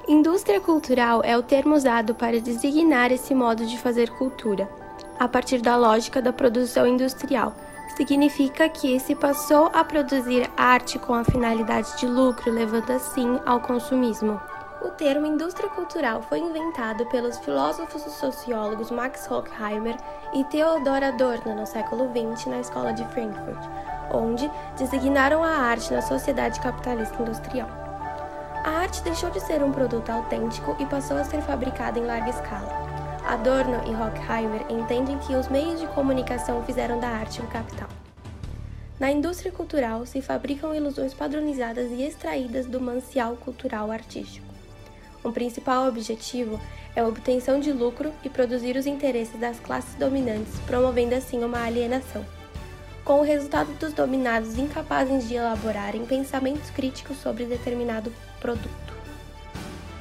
Indústria cultural é o termo usado para designar esse modo de fazer cultura, a partir da lógica da produção industrial. Significa que se passou a produzir arte com a finalidade de lucro, levando assim ao consumismo. O termo indústria cultural foi inventado pelos filósofos e sociólogos Max Horkheimer e Theodor Adorno no século XX na Escola de Frankfurt, onde designaram a arte na sociedade capitalista industrial. A arte deixou de ser um produto autêntico e passou a ser fabricada em larga escala. Adorno e Horkheimer entendem que os meios de comunicação fizeram da arte um capital. Na indústria cultural se fabricam ilusões padronizadas e extraídas do manancial cultural artístico. O principal objetivo é a obtenção de lucro e produzir os interesses das classes dominantes, promovendo assim uma alienação, com o resultado dos dominados incapazes de elaborarem pensamentos críticos sobre determinado produto.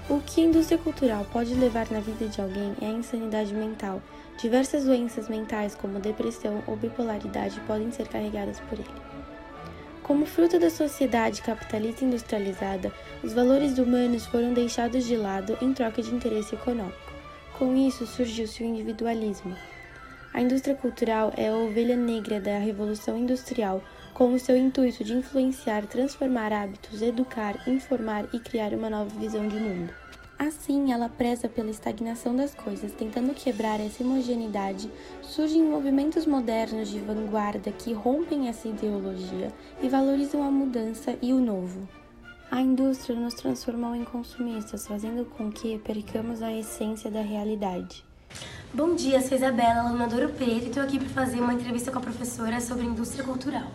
O que a indústria cultural pode levar na vida de alguém é a insanidade mental. Diversas doenças mentais, como depressão ou bipolaridade, podem ser carregadas por ele. Como fruto da sociedade capitalista industrializada, os valores humanos foram deixados de lado em troca de interesse econômico. Com isso, surgiu-se o individualismo. A indústria cultural é a ovelha negra da Revolução Industrial, com o seu intuito de influenciar, transformar hábitos, educar, informar e criar uma nova visão de mundo. Assim, ela preza pela estagnação das coisas, tentando quebrar essa homogeneidade. Surgem movimentos modernos de vanguarda que rompem essa ideologia e valorizam a mudança e o novo. A indústria nos transformou em consumistas, fazendo com que percamos a essência da realidade. Bom dia, sou Isabela, aluna do Ouro Preto, e estou aqui para fazer uma entrevista com a professora sobre indústria cultural.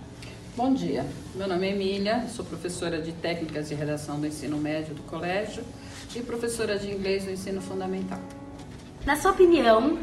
Bom dia, meu nome é Emília, sou professora de técnicas de redação do ensino médio do colégio e professora de inglês do ensino fundamental. Na sua opinião,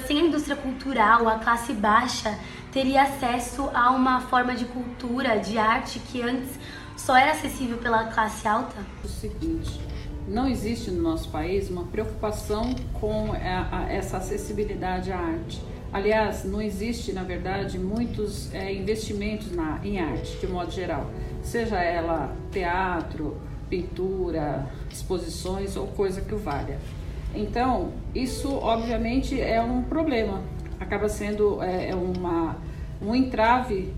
sem a indústria cultural, a classe baixa teria acesso a uma forma de cultura, de arte que antes só era acessível pela classe alta? O seguinte, não existe no nosso país uma preocupação com essa acessibilidade à arte. Aliás, não existe, na verdade, muitos investimentos em arte, de modo geral. Seja ela teatro, pintura, exposições ou coisa que o valha. Então, isso obviamente é um problema. Acaba sendo um entrave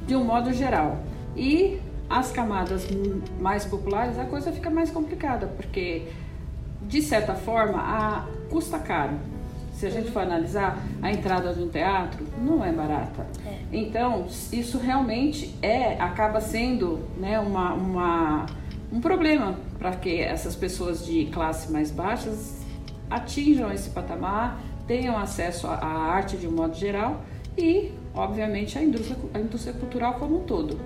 de um modo geral. E as camadas mais populares, a coisa fica mais complicada, porque, de certa forma, custa caro. Se a gente for analisar, a entrada de um teatro não é barata. Então, isso realmente acaba sendo, né, um problema para que essas pessoas de classe mais baixas atinjam esse patamar, tenham acesso à arte de um modo geral e, obviamente, a indústria cultural como um todo.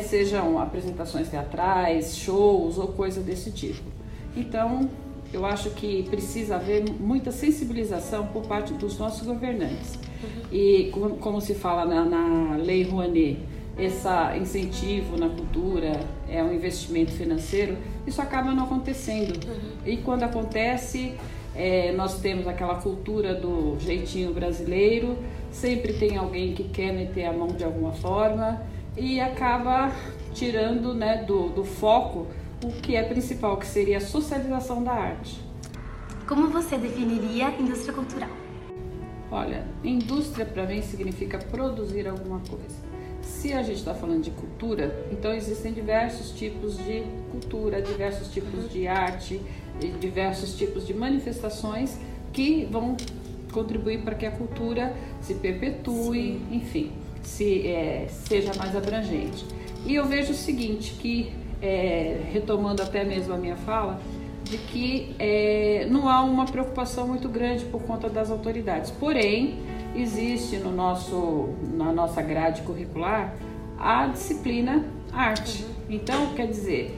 Sejam apresentações teatrais, shows ou coisa desse tipo. Então, eu acho que precisa haver muita sensibilização por parte dos nossos governantes. E como se fala na Lei Rouanet, esse incentivo na cultura é um investimento financeiro, isso acaba não acontecendo. E quando acontece, nós temos aquela cultura do jeitinho brasileiro, sempre tem alguém que quer meter a mão de alguma forma e acaba tirando, né, do foco o que é principal, que seria a socialização da arte. Como você definiria indústria cultural? Olha, indústria para mim significa produzir alguma coisa. Se a gente está falando de cultura, então existem diversos tipos de cultura, diversos tipos de arte, diversos tipos de manifestações que vão contribuir para que a cultura se perpetue, enfim, seja mais abrangente. E eu vejo o seguinte, que retomando até mesmo a minha fala, de que não há uma preocupação muito grande por conta das autoridades. Porém, existe na nossa grade curricular a disciplina arte. Então, quer dizer,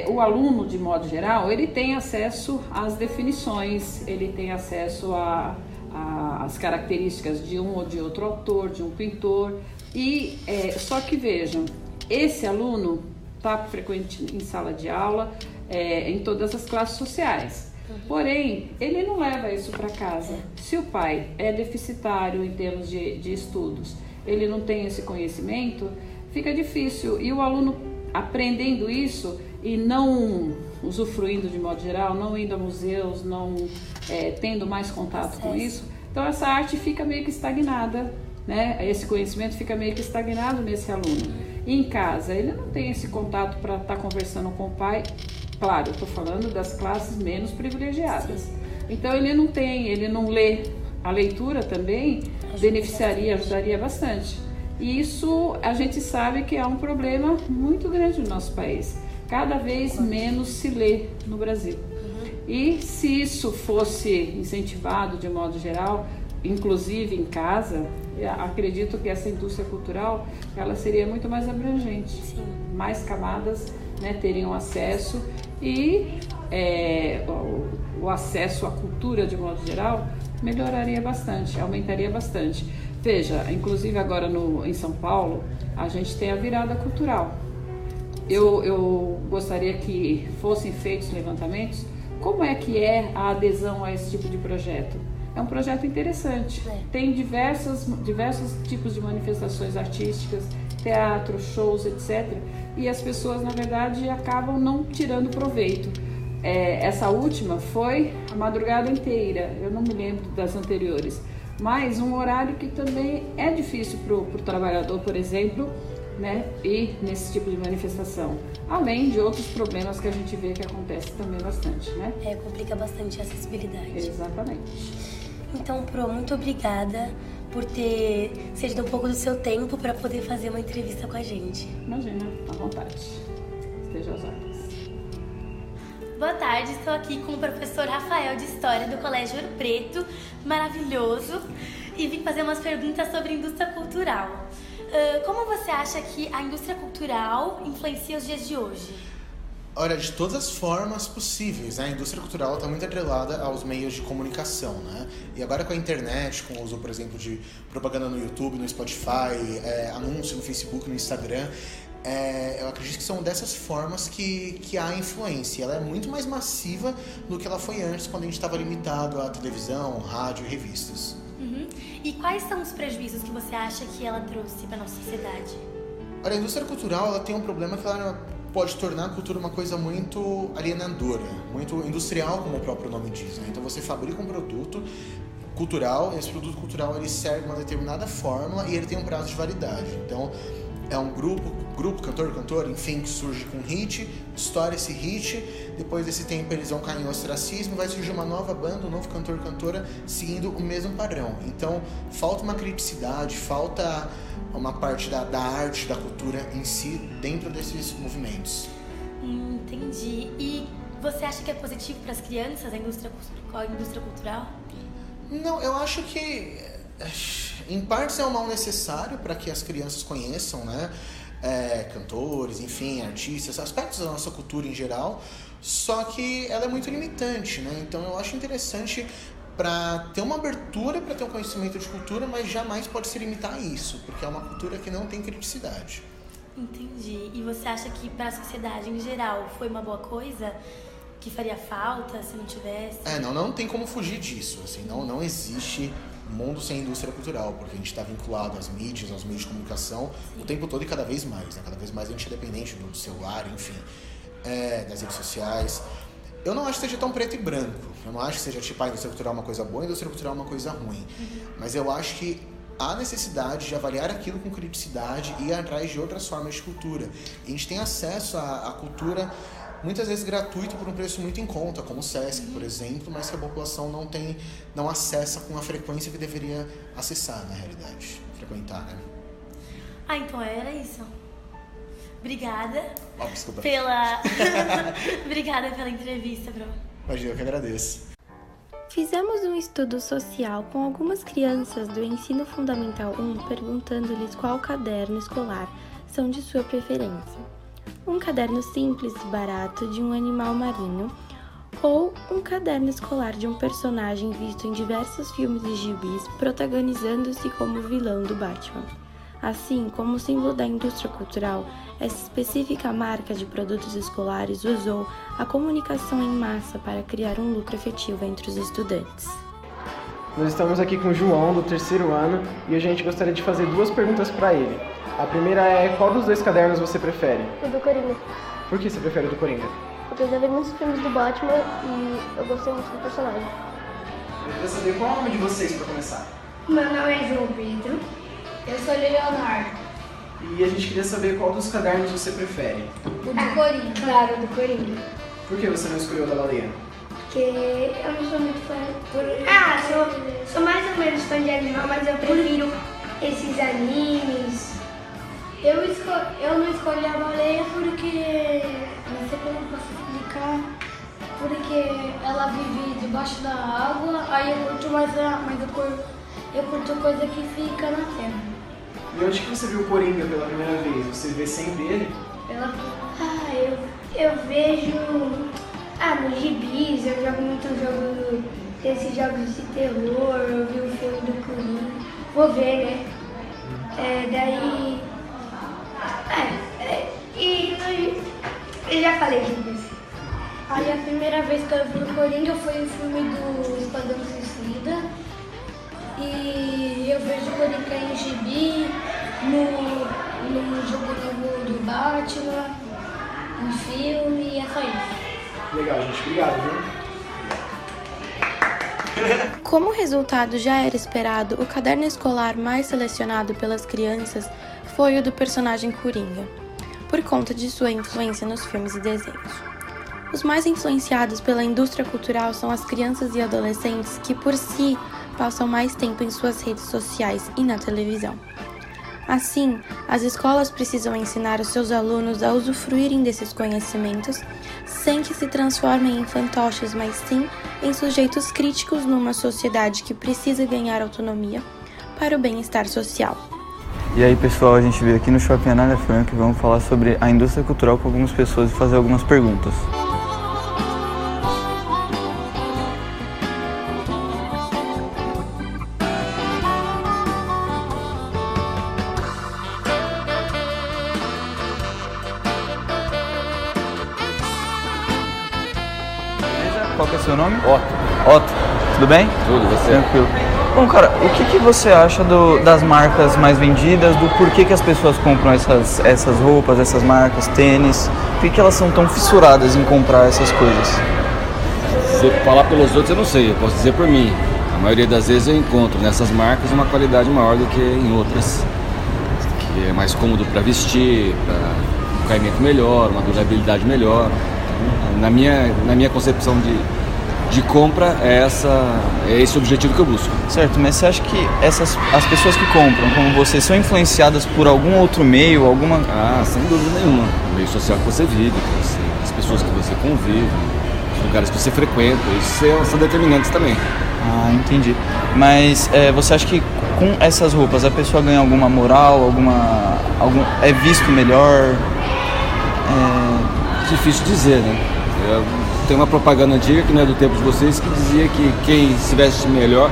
o aluno, de modo geral, ele tem acesso às definições, ele tem acesso às características de um ou de outro autor, de um pintor. E só que vejam, esse aluno está frequente em sala de aula, em todas as classes sociais. Porém, ele não leva isso para casa. Se o pai é deficitário em termos de estudos, ele não tem esse conhecimento, fica difícil. E o aluno, aprendendo isso, e não usufruindo de modo geral, não indo a museus, não tendo mais contato com isso, então essa arte fica meio que estagnada, né? Esse conhecimento fica meio que estagnado nesse aluno. E em casa, ele não tem esse contato para estar conversando com o pai. Claro, eu estou falando das classes menos privilegiadas. Então ele não lê. A leitura também ajudaria bastante. E isso a gente sabe que é um problema muito grande no nosso país. Cada vez menos se lê no Brasil. E se isso fosse incentivado de modo geral, inclusive em casa, acredito que essa indústria cultural ela seria muito mais abrangente. Sim. Mais camadas, né, teriam acesso e o acesso à cultura de modo geral melhoraria bastante, aumentaria bastante. Veja, inclusive agora em São Paulo, a gente tem a virada cultural. Eu gostaria que fossem feitos levantamentos. Como é que é a adesão a esse tipo de projeto? É um projeto interessante. Tem diversos tipos de manifestações artísticas, teatro, shows, etc. E as pessoas, na verdade, acabam não tirando proveito. Essa última foi a madrugada inteira, eu não me lembro das anteriores, mas um horário que também é difícil para o trabalhador, por exemplo, né, ir nesse tipo de manifestação, além de outros problemas que a gente vê que acontece também bastante, né? Complica bastante a acessibilidade. Exatamente. Então, Pro, muito obrigada por ter cedido um pouco do seu tempo para poder fazer uma entrevista com a gente. Imagina, à vontade. Esteja às ordens. Boa tarde, estou aqui com o professor Rafael de História do Colégio Ouro Preto, maravilhoso, e vim fazer umas perguntas sobre indústria cultural. Como você acha que a indústria cultural influencia os dias de hoje? Olha, de todas as formas possíveis, né? A indústria cultural está muito atrelada aos meios de comunicação, né? E agora com a internet, com o uso, por exemplo, de propaganda no YouTube, no Spotify, anúncio no Facebook, no Instagram, eu acredito que são dessas formas que há influência. Ela é muito mais massiva do que ela foi antes, quando a gente estava limitado à televisão, rádio e revistas. E quais são os prejuízos que você acha que ela trouxe para a nossa sociedade? Olha, a indústria cultural ela tem um problema que ela pode tornar a cultura uma coisa muito alienadora, muito industrial, como o próprio nome diz, né? Então você fabrica um produto cultural, e esse produto cultural ele serve uma determinada fórmula e ele tem um prazo de validade. Então é um grupo, cantor, enfim, que surge com um hit, estoura esse hit, depois desse tempo eles vão cair em ostracismo, vai surgir uma nova banda, um novo cantor, cantora, seguindo o mesmo padrão. Então falta uma criticidade, falta uma parte da arte, da cultura em si, dentro desses movimentos. Entendi. E você acha que é positivo para as crianças a indústria cultural? Não, eu acho que em partes é um mal necessário para que as crianças conheçam, né? Cantores, enfim, artistas, aspectos da nossa cultura em geral, só que ela é muito limitante, né? Então eu acho interessante para ter uma abertura para ter um conhecimento de cultura, mas jamais pode se limitar a isso, porque é uma cultura que não tem criticidade. Entendi. E você acha que para a sociedade em geral foi uma boa coisa? Que faria falta se não tivesse? Não tem como fugir disso, assim, não existe mundo sem indústria cultural, porque a gente está vinculado às mídias, aos meios de comunicação, o tempo todo e cada vez mais, né? Cada vez mais a gente é dependente do celular, enfim, das redes sociais. Eu não acho que seja tão preto e branco, eu não acho que seja tipo a indústria cultural é uma coisa boa, a indústria cultural é uma coisa ruim, mas eu acho que há necessidade de avaliar aquilo com criticidade e ir atrás de outras formas de cultura. E a gente tem acesso à cultura muitas vezes gratuito por um preço muito em conta, como o Sesc, por exemplo, mas que a população não acessa com a frequência que deveria acessar, na realidade, frequentar, né? Então era isso. Obrigada Desculpa. Obrigada pela entrevista, Bro. Imagina, eu que agradeço. Fizemos um estudo social com algumas crianças do Ensino Fundamental 1, perguntando-lhes qual caderno escolar são de sua preferência. Um caderno simples e barato de um animal marinho ou um caderno escolar de um personagem visto em diversos filmes e gibis, protagonizando-se como vilão do Batman. Assim, como símbolo da indústria cultural, essa específica marca de produtos escolares usou a comunicação em massa para criar um lucro efetivo entre os estudantes. Nós estamos aqui com o João, do 3º ano, e a gente gostaria de fazer 2 perguntas para ele. A primeira é: qual dos 2 cadernos você prefere? O do Coringa. Por que você prefere o do Coringa? Porque eu já vi muitos filmes do Batman e eu gostei muito do personagem. Eu queria saber qual é o nome de vocês, para começar. Meu nome é João Pedro. Eu sou Leonardo. E a gente queria saber qual dos cadernos você prefere. O do Coringa. Claro, o do Coringa. Por que você não escolheu o da Baleia? Porque eu não sou muito fã. Sou mais ou menos fã de animal, mas eu prefiro esses animes. Eu não escolhi a baleia porque, não sei como eu posso explicar, porque ela vive debaixo da água, aí eu curto mais eu curto coisa que fica na terra. E onde que você viu o Coringa pela primeira vez? Você vê sempre ele? Eu vejo nos gibis, eu jogo muito jogo desses jogos de terror, eu vi o filme do Coringa, vou ver, né? Eu já falei disso. Aí a primeira vez que eu vi o Coringa foi o filme do Esquadrão Suicida. E eu vejo o Coringa em gibi, no jogo novo do Batman, no filme, e é só isso. Legal, gente. Obrigado, viu? Como o resultado já era esperado, o caderno escolar mais selecionado pelas crianças foi o do personagem Coringa, por conta de sua influência nos filmes e desenhos. Os mais influenciados pela indústria cultural são as crianças e adolescentes que, por si, passam mais tempo em suas redes sociais e na televisão. Assim, as escolas precisam ensinar os seus alunos a usufruírem desses conhecimentos sem que se transformem em fantoches, mas sim em sujeitos críticos numa sociedade que precisa ganhar autonomia para o bem-estar social. E aí, pessoal, a gente veio aqui no Shopping Anália Franca e vamos falar sobre a indústria cultural com algumas pessoas e fazer algumas perguntas. Qual que é o seu nome? Otto. Tudo bem? Tudo, você? Tranquilo. Bom, cara, o que você acha das marcas mais vendidas, do porquê que as pessoas compram essas roupas, essas marcas, tênis? Por que elas são tão fissuradas em comprar essas coisas? Se falar pelos outros eu não sei, eu posso dizer por mim. A maioria das vezes eu encontro nessas marcas uma qualidade maior do que em outras. Que é mais cômodo para vestir, para um caimento melhor, uma durabilidade melhor. Na minha concepção de compra, é esse o objetivo que eu busco. Certo, mas você acha que as pessoas que compram, como você, são influenciadas por algum outro meio, alguma... Sem dúvida nenhuma. O meio social que você vive, as pessoas que você convive, os lugares que você frequenta, isso são determinantes também. Entendi. Mas você acha que com essas roupas a pessoa ganha alguma moral, é visto melhor? Difícil dizer, né? Tem uma propaganda antiga, que não é do tempo de vocês, que dizia que quem se veste melhor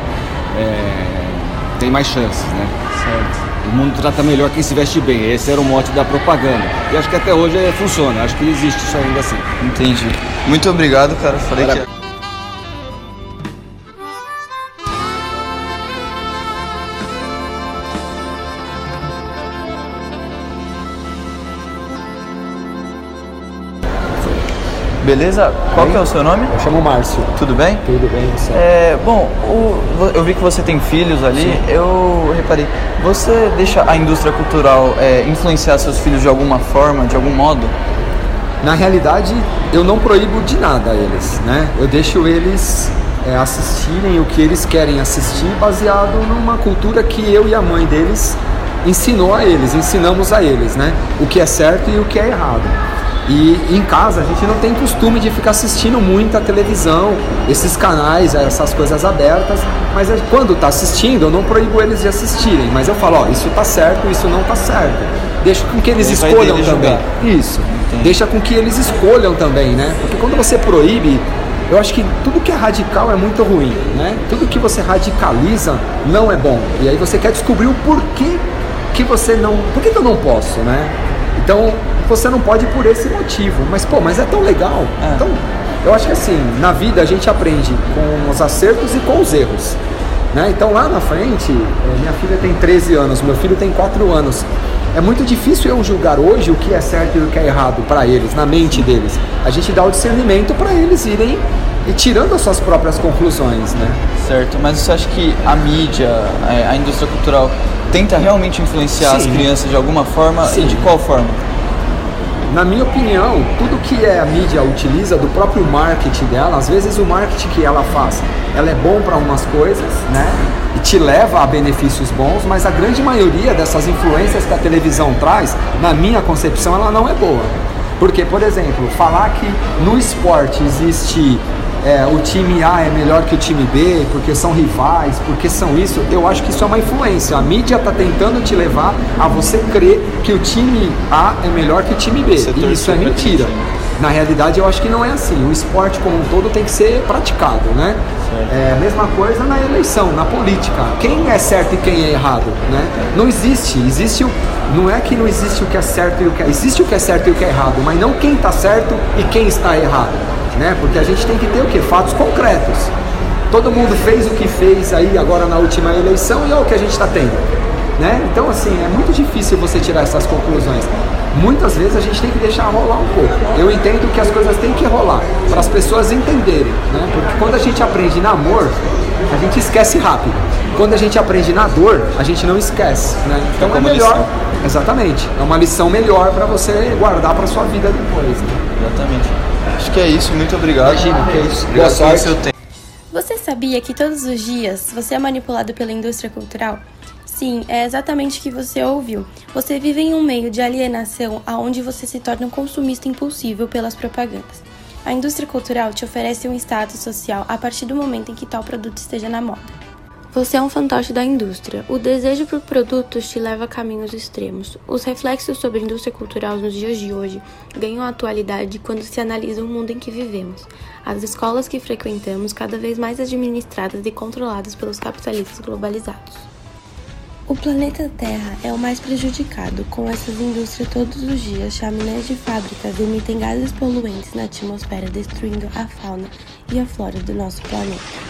tem mais chances, né? Certo. O mundo trata melhor quem se veste bem. Esse era o mote da propaganda. E acho que até hoje funciona. Acho que existe isso ainda assim. Entendi. Muito obrigado, cara. Falei que... Beleza? Qual que é o seu nome? Eu chamo Márcio. Tudo bem? Tudo bem, você? Eu vi que você tem filhos ali. Sim. Eu reparei. Você deixa a indústria cultural influenciar seus filhos de alguma forma, de algum modo? Na realidade, eu não proíbo de nada eles, né? Eu deixo eles assistirem o que eles querem assistir, baseado numa cultura que eu e a mãe deles ensinamos a eles, né? O que é certo e o que é errado. E em casa a gente não tem costume de ficar assistindo muita televisão, esses canais, essas coisas abertas, mas quando está assistindo eu não proíbo eles de assistirem, mas eu falo, isso está certo, isso não está certo. Deixa com que eles escolham também. Isso. Entendi. Deixa com que eles escolham também, né? Porque quando você proíbe, eu acho que tudo que é radical é muito ruim, né? Tudo que você radicaliza não é bom. E aí você quer descobrir o porquê que você não... Por que eu não posso, né? Então, você não pode por esse motivo. Mas é tão legal. Então, eu acho que assim, na vida a gente aprende com os acertos e com os erros. né? Então lá na frente, minha filha tem 13 anos, meu filho tem 4 anos. É muito difícil eu julgar hoje o que é certo e o que é errado para eles, na mente deles. A gente dá o discernimento para eles irem e tirando as suas próprias conclusões, né? Certo, mas você acha que a mídia, a indústria cultural tenta realmente influenciar as crianças de alguma forma? Sim. E de qual forma? Na minha opinião, tudo que a mídia utiliza do próprio marketing dela, às vezes o marketing que ela faz, ela é bom para umas coisas, né? E te leva a benefícios bons, mas a grande maioria dessas influências que a televisão traz, na minha concepção, ela não é boa. Porque, por exemplo, falar que no esporte existe o time A é melhor que o time B, porque são rivais, porque são isso, eu acho que isso é uma influência. A mídia está tentando te levar a você crer que o time A é melhor que o time B, e isso é mentira. Na realidade, eu acho que não é assim. O esporte como um todo tem que ser praticado, né? É a mesma coisa na eleição, na política. Quem é certo e quem é errado, né? Não existe. Não é que não existe o que é certo e o que é... Existe o que é certo e o que é errado, mas não quem está certo e quem está errado, né? Porque a gente tem que ter o quê? Fatos concretos. Todo mundo fez o que fez aí agora na última eleição e é o que a gente está tendo, né? Então, assim, é muito difícil você tirar essas conclusões. Muitas vezes a gente tem que deixar rolar um pouco. Eu entendo que as coisas têm que rolar para as pessoas entenderem, né? Porque quando a gente aprende na amor, a gente esquece rápido. Quando a gente aprende na dor, a gente não esquece, né? Então é melhor, lição. Exatamente, é uma lição melhor para você guardar para sua vida depois, né? Exatamente. Acho que é isso, muito obrigado. Imagina, que é isso. Boa sorte. Seu tempo. Você sabia que todos os dias você é manipulado pela indústria cultural? Sim, é exatamente o que você ouviu. Você vive em um meio de alienação onde você se torna um consumista impulsivo pelas propagandas. A indústria cultural te oferece um status social a partir do momento em que tal produto esteja na moda. Você é um fantoche da indústria. O desejo por produtos te leva a caminhos extremos. Os reflexos sobre a indústria cultural nos dias de hoje ganham atualidade quando se analisa o mundo em que vivemos. As escolas que frequentamos cada vez mais administradas e controladas pelos capitalistas globalizados. O planeta Terra é o mais prejudicado. Com essas indústrias todos os dias, chaminés de fábricas emitem gases poluentes na atmosfera, destruindo a fauna e a flora do nosso planeta.